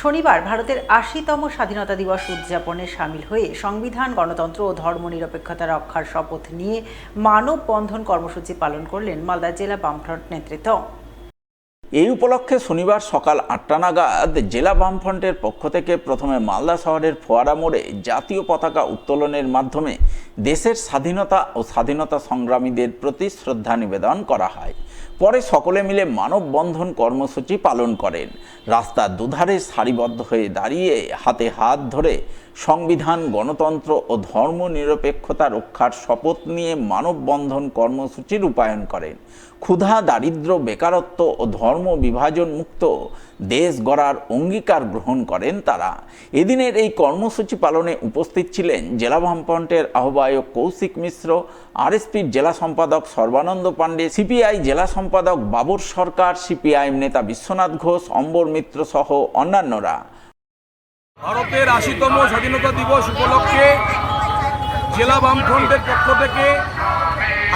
শনিবার ভারতের ৮০তম স্বাধীনতা দিবস উদযাপনে সামিল হয়ে সংবিধান, গণতন্ত্র ও ধর্মনিরপেক্ষতা রক্ষার শপথ নিয়ে মানববন্ধন কর্মসূচি পালন করলেন মালদা জেলা বামফ্রন্ট নেতৃত্ব। এই উপলক্ষে শনিবার সকাল ৮টা নাগাদ জেলা বামফ্রন্টের পক্ষ থেকে প্রথমে মালদা শহরের ফোয়ারা মোড়ে জাতীয় পতাকা উত্তোলনের মাধ্যমে দেশের স্বাধীনতা ও স্বাধীনতা সংগ্রামীদের প্রতি শ্রদ্ধা নিবেদন করা হয়। পরে সকলে মিলে মানববন্ধন কর্মসূচি পালন করেন। রাস্তার দুধারে সারিবদ্ধ হয়ে দাঁড়িয়ে হাতে হাত ধরে সংবিধান, গণতন্ত্র ও ধর্মনিরপেক্ষতা রক্ষার শপথ নিয়ে মানববন্ধন কর্মসূচি রূপায়ণ করেন। ক্ষুধা, দারিদ্র্য, বেকারত্ব ও ধর্ম বিভাজন মুক্ত দেশ গড়ার অঙ্গীকার গ্রহণ করেন তারা। এদিনের এই কর্মসূচি পালনে উপস্থিত ছিলেন জেলা বামফ্রন্টের আহ্বায়ক কৌশিক মিশ্র, আরএসপির জেলা সম্পাদক সর্বানন্দ পাণ্ডে, সিপিআই জেলা সম্পাদক বাবর সরকার, সিপিআইএম নেতা বিশ্বনাথ ঘোষ, অম্বর মিত্র সহ অন্যান্যরা। ভারতের ৮০তম স্বাধীনতা দিবস উপলক্ষে জেলা বামফ্রন্টের পক্ষ থেকে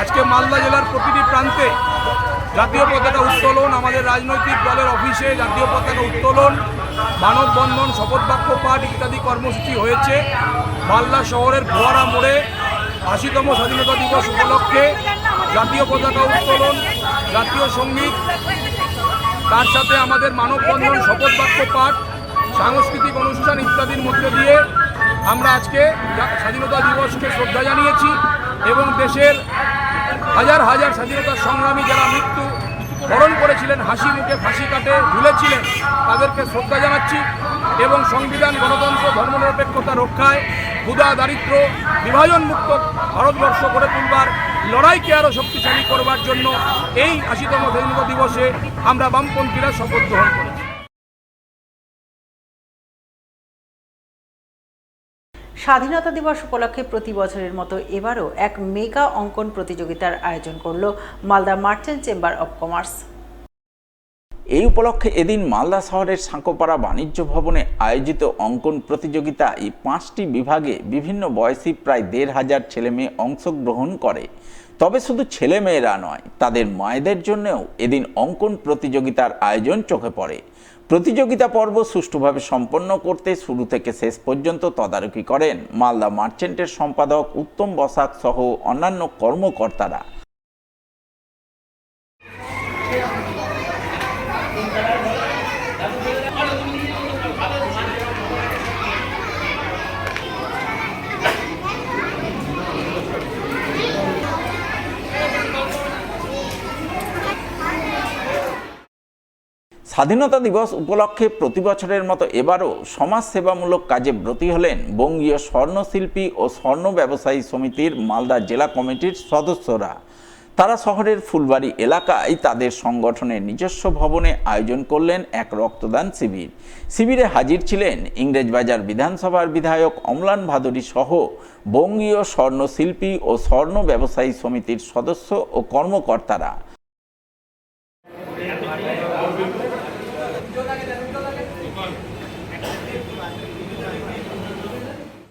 আজকে মালদা জেলার প্রতিটি প্রান্তে জাতীয় পতাকা উত্তোলন, আমাদের রাজনৈতিক দলের অফিসে জাতীয় পতাকা উত্তোলন, মানববন্ধন, শপথ বাক্য পাঠ ইত্যাদি কর্মসূচি হয়েছে। মালদা শহরের ফোয়ারা মোড়ে ৮০তম স্বাধীনতা দিবস উপলক্ষে জাতীয় পতাকা উত্তোলন, জাতীয় সঙ্গীত, তার সাথে আমাদের মানববন্ধন, শপথ বাক্য পাঠ, সাংস্কৃতিক অনুষ্ঠান ইত্যাদির মধ্যে দিয়ে আমরা আজকে স্বাধীনতা দিবসকে শ্রদ্ধা জানিয়েছি এবং দেশের হাজার হাজার স্বাধীনতা সংগ্রামী যারা মৃত্যু বরণ করেছিলেন, হাসি মুখে ফাঁসি কাটে ঝুলেছিলেন, তাদেরকে শ্রদ্ধা জানাচ্ছি এবং সংবিধান, গণতন্ত্র, ধর্মনিরপেক্ষতা রক্ষায়, ক্ষুধা, দারিদ্র্য, বিভাজন মুক্ত ভারতবর্ষ গড়ে তুলবার লড়াইকে আরও শক্তিশালী করবার জন্য এই ৮০তম স্বাধীনতা দিবসে আমরা বামপন্থীরা শপথ গ্রহণ করেছি। স্বাধীনতা দিবস উপলক্ষে প্রতি বছরের মতো এবারও এক মেগা অঙ্কন প্রতিযোগিতার আয়োজন করল Malda merchant chamber of commerce. এই উপলক্ষে এদিন মালদা শহরের সাঁকোপাড়া বাণিজ্য ভবনে আয়োজিত অঙ্কন প্রতিযোগিতায় 5টি বিভাগে বিভিন্ন বয়সী প্রায় ১,৫০০ ছেলেমেয়ে অংশগ্রহণ করে। তবে শুধু ছেলেমেয়েরা নয়, তাদের মায়েদের জন্যও এদিন অঙ্কন প্রতিযোগিতার আয়োজন চোখে পড়ে। প্রতিযোগিতা পর্ব সুষ্ঠুভাবে সম্পন্ন করতে শুরু থেকে শেষ পর্যন্ত তদারকি করেন মালদা মার্চেন্টের সম্পাদক উত্তম বসাক সহ অন্যান্য কর্মকর্তারা। স্বাধীনতা দিবস উপলক্ষে প্রতি বছরের মতো এবারও সমাজসেবামূলক কাজে ব্রতী হলেন বঙ্গীয় স্বর্ণশিল্পী ও স্বর্ণ ব্যবসায়ী সমিতির মালদা জেলা কমিটির সদস্যরা। তারা শহরের ফুলবাড়ি এলাকায় তাদের সংগঠনের নিজস্ব ভবনে আয়োজন করলেন এক রক্তদান শিবির। শিবিরে হাজির ছিলেন ইংরেজবাজার বিধানসভার বিধায়ক অম্লান ভাদুরী সহ বঙ্গীয় স্বর্ণশিল্পী ও স্বর্ণ ব্যবসায়ী সমিতির সদস্য ও কর্মকর্তারা।